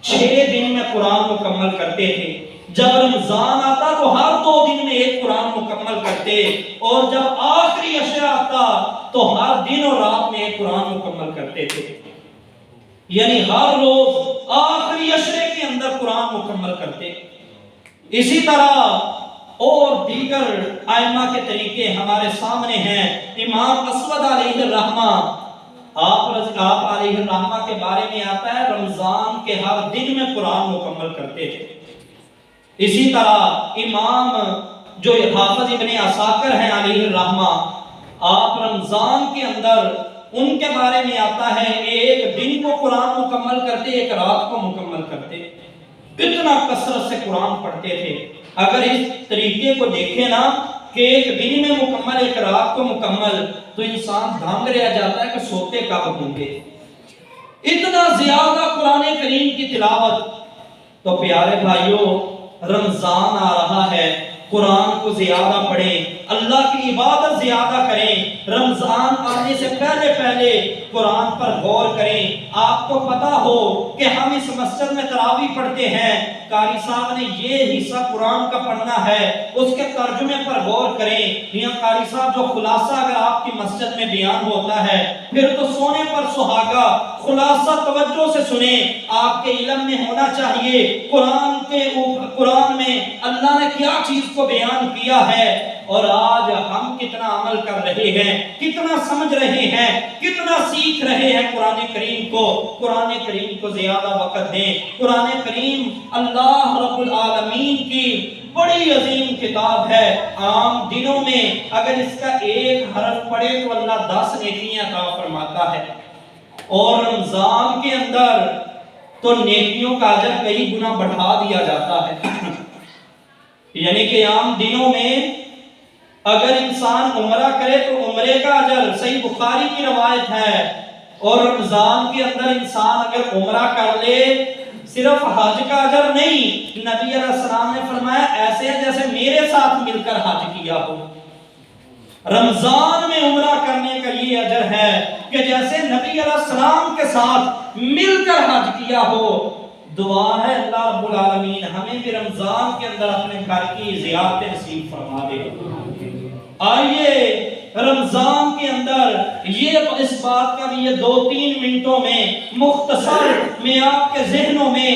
[SPEAKER 1] 6 دن میں قرآن مکمل کرتے تھے، جب رمضان آتا تو ہر 2 دن میں 1 قرآن مکمل کرتے، اور جب آخری عشرہ آتا تو ہر دن اور رات میں 1 قرآن مکمل کرتے تھے، یعنی ہر روز آخری عشرے کے اندر قرآن مکمل کرتے۔ اسی طرح اور دیگر ائمہ کے طریقے ہمارے سامنے ہیں۔ امام اسود علیہ الرحمہ، آپ علیہ الرحمہ کے بارے میں آتا ہے رمضان کے ہر دن میں قرآن مکمل کرتے تھے۔ اسی طرح امام جو حافظ ابن عساکر ہیں علیہ الرحمہ، آپ رمضان کے اندر ان کے بارے میں آتا ہے ایک دن کو قرآن مکمل کرتے، ایک رات کو مکمل کرتے، اتنا کثرت سے قرآن پڑھتے تھے۔ اگر اس طریقے کو دیکھیں نا کہ ایک دن میں مکمل ایک رات کو مکمل، تو انسان دھنگ رہ جاتا ہے کہ سوتے کب ہوں گے، اتنا زیادہ قرآن کریم کی تلاوت۔ تو پیارے بھائیوں، رمضان آ رہا ہے، قرآن کو زیادہ پڑھیں، اللہ کی عبادت زیادہ کریں۔ رمضان آنے سے پہلے پہلے قرآن پر غور کریں۔ آپ کو پتا ہو کہ ہم اس مسجد میں تراویح پڑھتے ہیں، قاری صاحب نے یہ حصہ قرآن کا پڑھنا ہے، اس کے ترجمے پر غور کریں۔ یا قاری صاحب جو خلاصہ اگر آپ کی مسجد میں بیان ہوتا ہے، پھر تو سونے پر سہاگا، خلاصہ توجہ سے سنیں۔ آپ کے علم میں ہونا چاہیے قرآن میں اللہ نے کیا چیز کو بیان کیا ہے، اور آج ہم کتنا عمل کر رہے ہیں، کتنا سمجھ رہے ہیں، کتنا سیکھ رہے ہیں قرآن کریم کو۔ قرآن کریم کو زیادہ وقت دیں۔ قرآن کریم اللہ رب العالمین کی بڑی عظیم کتاب ہے. عام دنوں میں اگر اس کا ایک حرف پڑھے تو اللہ 10 نیکیاں عطا فرماتا ہے، اور رمضان کے اندر تو نیکیوں کا اجر کئی گنا بڑھا دیا جاتا ہے. یعنی کہ عام دنوں میں اگر انسان عمرہ کرے تو عمرے کا اجر، صحیح بخاری کی روایت ہے، اور رمضان کے اندر انسان اگر عمرہ کر لے صرف حج کا اجر نہیں، نبی علیہ السلام نے فرمایا ایسے ہے جیسے میرے ساتھ مل کر حج کیا ہو. رمضان میں عمرہ کرنے کا یہ اجر ہے کہ جیسے نبی علیہ السلام کے ساتھ مل کر حج کیا ہو. دعا ہے اللہ رب العالمین ہمیں بھی رمضان کے اندر اپنے گھر کی زیارت نصیب فرما دے. آئیے رمضان کے اندر یہ اس بات کا بھی یہ 2-3 منٹوں میں مختصر میں آپ کے ذہنوں میں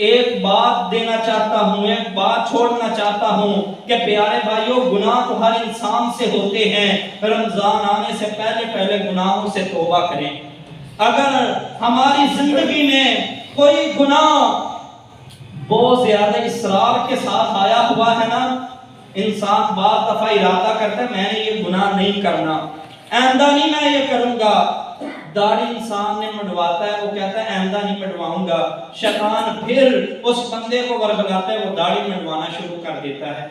[SPEAKER 1] ایک بات دینا چاہتا ہوں، ایک بات چھوڑنا چاہتا ہوں کہ پیارے بھائیوں، گناہ تو ہر انسان سے ہوتے ہیں. رمضان آنے سے پہلے گناہوں سے توبہ کریں. اگر ہماری زندگی میں کوئی گناہ بہت زیادہ اصرار کے ساتھ آیا ہوا ہے نا، انسان بعض دفعہ ارادہ کرتا ہے میں نے یہ گناہ نہیں کرنا، آئندہ نہیں میں یہ کروں گا. داڑھی انسان نے منڈواتا ہے، وہ کہتا ہے آئندہ نہیں منڈواؤں گا. شیطان پھر اس بندے کو ورگلاتا ہے، وہ داڑھی منڈوانا شروع کر دیتا ہے.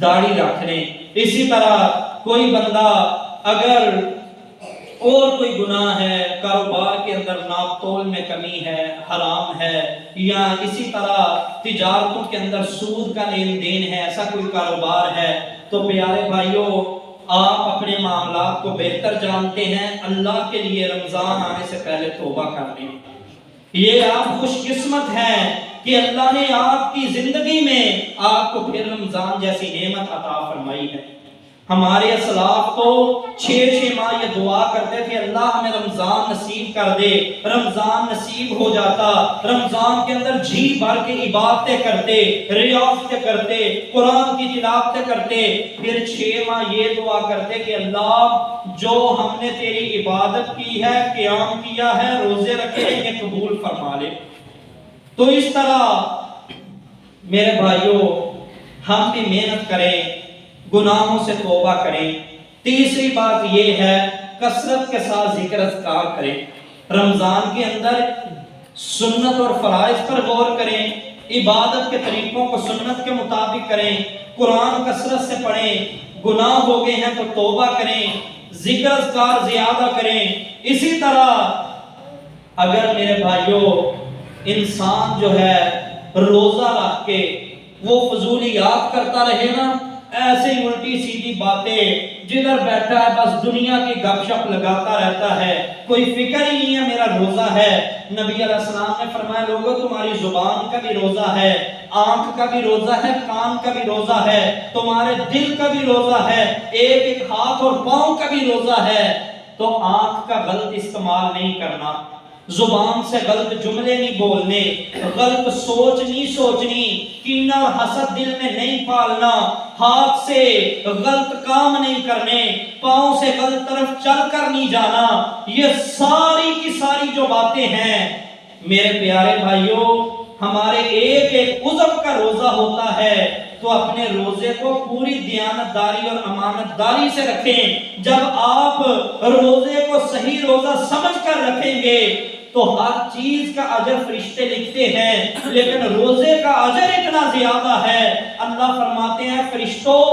[SPEAKER 1] داڑھی رکھ لیں. اسی طرح کوئی بندہ اگر اور کوئی گناہ ہے، کاروبار کے اندر ناپ تول میں کمی ہے، حرام ہے، یا اسی طرح تجارتوں کے اندر سود کا لین دین ہے، ایسا کوئی کاروبار ہے، تو پیارے بھائیوں آپ اپنے معاملات کو بہتر جانتے ہیں. اللہ کے لیے رمضان آنے سے پہلے توبہ کر لیں. یہ آپ خوش قسمت ہیں کہ اللہ نے آپ کی زندگی میں آپ کو پھر رمضان جیسی نعمت عطا فرمائی ہے. ہمارے اسلاف تو 6 ماہ یہ دعا کرتے تھے اللہ ہمیں رمضان نصیب کر دے. رمضان نصیب ہو جاتا، رمضان کے اندر جی بھر کے عبادتیں کرتے، ریاضتیں کرتے، قرآن کی تلاوتیں کرتے، پھر 6 ماہ یہ دعا کرتے کہ اللہ جو ہم نے تیری عبادت کی ہے، قیام کیا ہے، روزے رکھے ہیں، یہ قبول فرما لے. تو اس طرح میرے بھائیوں ہم بھی محنت کریں، گناہوں سے توبہ کریں. تیسری بات یہ ہے کثرت کے ساتھ ذکر اذکار کریں. رمضان کے اندر سنت اور فرائض پر غور کریں، عبادت کے طریقوں کو سنت کے مطابق کریں، قرآن کثرت سے پڑھیں، گناہ ہو گئے ہیں تو توبہ کریں، ذکر اذکار زیادہ کریں. اسی طرح اگر میرے بھائیوں انسان جو ہے روزہ رکھ کے وہ فضولیات کرتا رہے نا، ایسے ہی الٹی سیدھی باتیں، جدھر بیٹھا ہے بس دنیا کی گپ شپ لگاتا رہتا ہے، کوئی فکر ہی نہیں ہے میرا روزہ ہے. نبی علیہ السلام نے فرمایا لوگوں تمہاری زبان کا بھی روزہ ہے، آنکھ کا بھی روزہ ہے، کان کا بھی روزہ ہے، تمہارے دل کا بھی روزہ ہے، ایک ہاتھ اور پاؤں کا بھی روزہ ہے. تو آنکھ کا غلط استعمال نہیں کرنا، زبان سے غلط جملے نہیں بولنے، غلط سوچ نہیں سوچنی، کینہ اور حسد دل میں نہیں پالنا، ہاتھ سے غلط کام نہیں کرنے، پاؤں سے غلط طرف چل کر نہیں جانا. یہ ساری کی ساری جو باتیں ہیں میرے پیارے بھائیوں، ہمارے ایک ایک عضو کا روزہ ہوتا ہے. تو اپنے روزے کو پوری دیانتداری اور امانت داری سے رکھیں. جب آپ روزے کو صحیح روزہ سمجھ کر رکھیں گے تو ہر چیز کا اجر فرشتے لکھتے ہیں، لیکن روزے کا اجر اتنا زیادہ ہے، اللہ فرماتے ہیں فرشتوں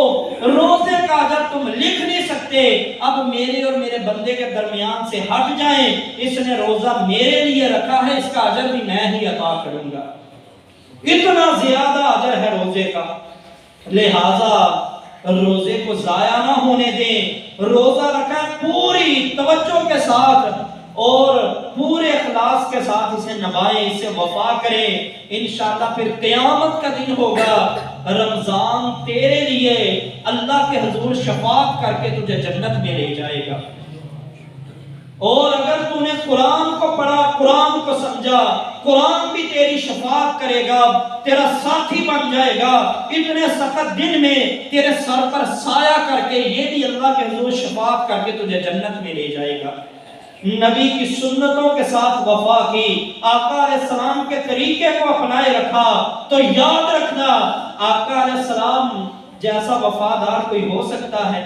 [SPEAKER 1] روزے کا اجر تم لکھ نہیں سکتے، اب میرے اور میرے بندے کے درمیان سے ہٹ جائیں، اس نے روزہ میرے لیے رکھا ہے، اس کا اجر بھی میں ہی عطا کروں گا. اتنا زیادہ اجر ہے روزے کا. لہذا روزے کو ضائع نہ ہونے دیں. روزہ رکھا پوری توجہ کے ساتھ اور پورے اخلاص کے ساتھ اسے نبھائیں، اسے وفا کریں. انشاءاللہ پھر قیامت کا دن ہوگا، رمضان تیرے لیے اللہ کے حضور شفاعت کر کے تجھے جنت میں لے جائے گا. اور اگر تو نے قرآن کو پڑھا، قرآن کو سمجھا، قرآن بھی تیری شفاعت کرے گا، تیرا ساتھی بن جائے گا. اتنے سخت دن میں تیرے سر پر سایہ کر کے یہ بھی اللہ کے حضور شفاعت کر کے تجھے جنت میں لے جائے گا. نبی کی سنتوں کے ساتھ وفا کی، آقا علیہ السلام کے طریقے کو اپنائے رکھا، تو یاد رکھنا آقا علیہ السلام جیسا وفادار کوئی ہو سکتا ہے؟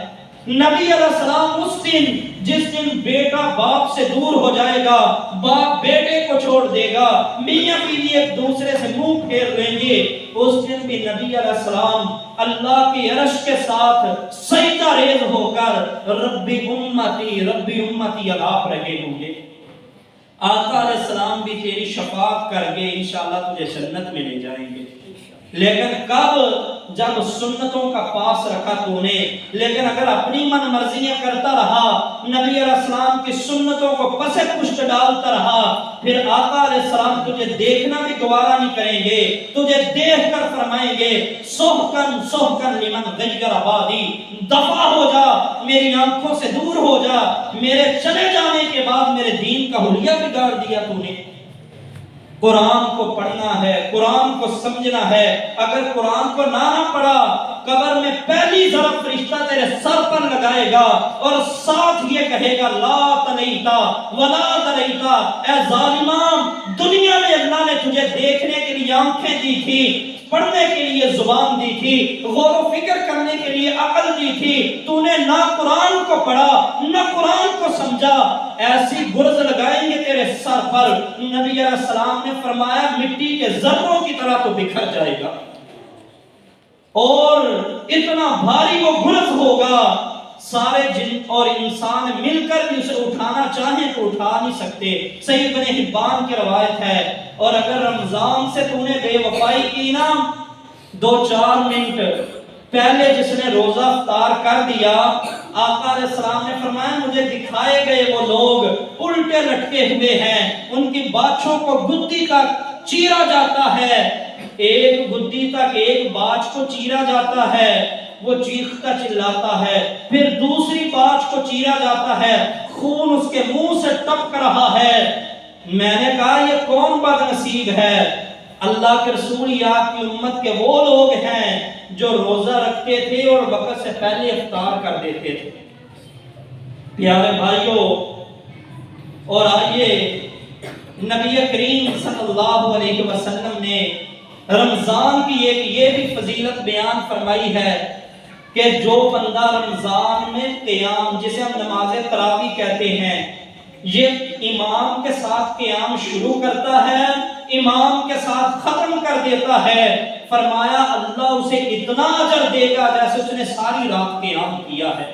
[SPEAKER 1] نبی علیہ السلام اس دن جس دن بیٹا باپ سے دور ہو جائے گا، باپ بیٹے کو چھوڑ دے گا، میاں بیوی ایک دوسرے سے منہ پھیر لیں گے، اس دن بھی نبی علیہ السلام اللہ کی عرش کے ساتھ سجدہ ریز ہو کر ربی امتی الاپ رہے ہوں گے۔ آقا علیہ السلام بھی تیری شفاعت کر کے انشاءاللہ تجھے جنت میں لے جائیں گے، لیکن کب؟ جب سنتوں کا پاس رکھا تو نے، لیکن اگر اپنی من مرضیاں کرتا رہا، نبی علیہ السلام کی سنتوں کو پس پشت ڈالتا رہا، پھر آقا علیہ السلام تجھے دیکھنا بھی گوارا نہیں کریں گے، تجھے دیکھ کر فرمائیں گے سحقن لمن غیر آبادی، دفع ہو جا، میری آنکھوں سے دور ہو جا، میرے چلے جانے کے بعد میرے دین کا حلیہ بگاڑ دیا تو نے۔ قرآن کو پڑھنا ہے، قرآن کو سمجھنا ہے، اگر قرآن کو نہ پڑھا قبر میں پہلی ضرب فرشتہ تیرے سر پر لگائے گا اور ساتھ یہ کہے گا لا تلیتا ولا تلیتا، اے ظالمان، دنیا میں اللہ نے تجھے دیکھنے کے لیے آنکھیں دی تھی، پڑھنے کے لیے زبان دی تھی، غور و فکر کرنے کے لیے عقل دی تھی، تو نے نہ قرآن کو پڑھا نہ قرآن کو سمجھا، ایسی گرز لگائیں گے تیرے سر پر۔ نبی علیہ السلام نے فرمایا مٹی کے ذروں کی طرح تو بکھر جائے گا، اور اتنا بھاری وہ گرز ہوگا سارے جن اور انسان مل کر بھی اسے اٹھانا چاہیں تو اٹھا نہیں سکتے۔ صحیح ابن حبان کی روایت ہے۔ اور اگر رمضان سے تو نے بے وفائی کی نا، 2-4 منٹ پہلے جس نے روزہ افطار کر دیا، آقا علیہ السلام نے فرمایا مجھے دکھائے گئے وہ لوگ الٹے لٹکے ہوئے ہیں، ان کی باچھوں کو گدی تک چیرا جاتا ہے، ایک گدی تک ایک باچھ کو چیرا جاتا ہے، وہ چیختا چلاتا ہے، پھر دوسری باچھ کو چیرا جاتا ہے، خون اس کے منہ سے ٹپک رہا ہے۔ میں نے کہا یہ کون بد نصیب ہے؟ اللہ کے رسول یا آپ کی امت کے وہ لوگ ہیں جو روزہ رکھتے تھے اور وقت سے پہلے افطار کر دیتے تھے۔ پیارے بھائیوں، اور آئیے نبی کریم صلی اللہ علیہ وسلم نے رمضان کی ایک یہ بھی فضیلت بیان فرمائی ہے کہ جو بندہ رمضان میں قیام، جسے ہم نماز تراویح کہتے ہیں، یہ امام کے ساتھ قیام شروع کرتا ہے، امام کے ساتھ ختم کر دیتا ہے، فرمایا اللہ اسے اتنا اجر دے گا جیسے اس نے ساری رات قیام کیا ہے۔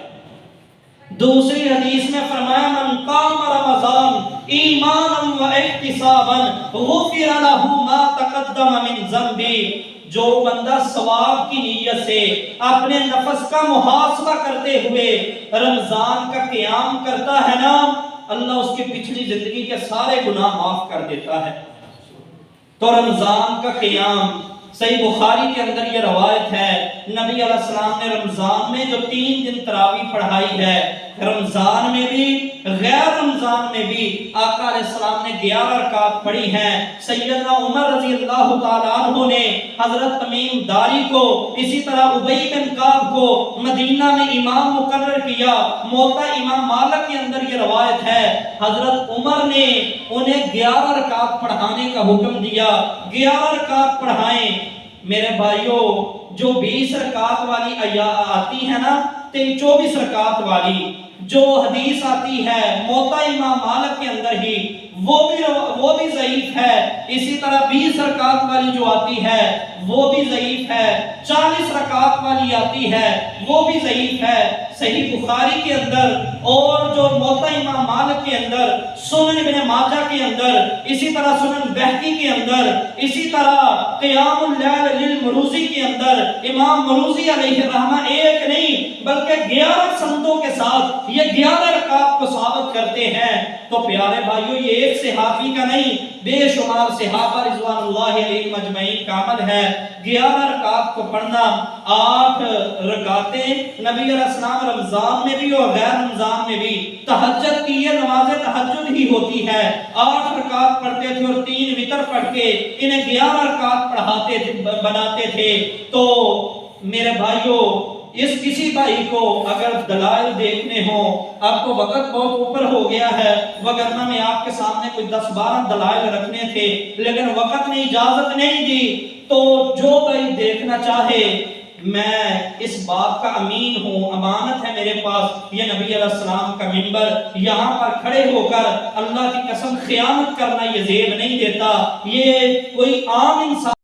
[SPEAKER 1] دوسری حدیث میں فرمایا من قام رمضان ایمانا و احتسابا غفر له ما تقدم من ذنبه، جو بندہ ثواب کی نیت سے اپنے نفس کا محاسبہ کرتے ہوئے رمضان کا قیام کرتا ہے نا، اللہ اس کی پچھلی زندگی کے سارے گناہ معاف کر دیتا ہے۔ تو رمضان کا قیام، صحیح بخاری کے اندر یہ روایت ہے، نبی علیہ السلام نے رمضان میں جو 3 دن تراویح پڑھائی ہے، رمضان میں بھی غیر رمضان میں بھی آقا علیہ السلام نے 11 رکعت پڑھی ہیں۔ سیدنا عمر رضی اللہ تعالیٰ عنہ نے حضرت تمیم داری کو، اسی طرح ابی بن کعب کو مدینہ میں امام مقرر کیا۔ موطا امام مالک کے اندر یہ روایت ہے، حضرت عمر نے انہیں 11 رکعت پڑھانے کا حکم دیا، 11 رکعت پڑھائیں۔ میرے بھائیوں، جو 20 رکعت والی آتی ہے نا، 24 رکعت والی جو حدیث آتی ہے موطا امام مالک کے اندر ہی، وہ بھی ضعیف ہے۔ اسی طرح 20 رکعت والی جو آتی ہے وہ بھی ضعیف ہے، 40 رکعت والی آتی ہے وہ بھی ضعیف ہے۔ صحیح بخاری کے اندر اور جو موطا امام مالک کے اندر، سنن ابن ماجہ کے اندر، اسی طرح سنن بہقی کے اندر، اسی طرح قیام اللیل للمروزی کے اندر امام مروزی علیہ الرحمہ ایک نہیں بلکہ 11 سندوں کے ساتھ یہ 11 رکعت کو ثابت کرتے ہیں۔ تو پیارے بھائیوں، یہ ایک صحابی کا نہیں، بے شمار صحابہ رضوان اللہ علیہم اجمعین کا عمل ہے۔ 11 رکعت کو پڑھنا، 8 رکعتیں نبی علیہ السلام رمضان میں بھی اور غیر رمضان میں بھی، تہجد کی یہ نماز تہجد ہی ہوتی ہے، 8 رکعت پڑھتے تھے اور 3 وتر پڑھ کے انہیں 11 رکعت پڑھاتے تھے، بناتے تھے۔ تو میرے بھائیوں، اس کسی بھائی کو اگر دلائل دیکھنے ہوں، آپ کو وقت بہت اوپر ہو گیا ہے، وگرنہ میں آپ کے سامنے کوئی 10-12 دلائل رکھنے تھے، لیکن وقت نے اجازت نہیں دی تو جو بھائی دیکھنا چاہے میں اس بات کا امین ہوں، امانت ہے میرے پاس، یہ نبی علیہ السلام کا منبر، یہاں پر کھڑے ہو کر اللہ کی قسم خیانت کرنا یہ زیب نہیں دیتا، یہ کوئی عام انسان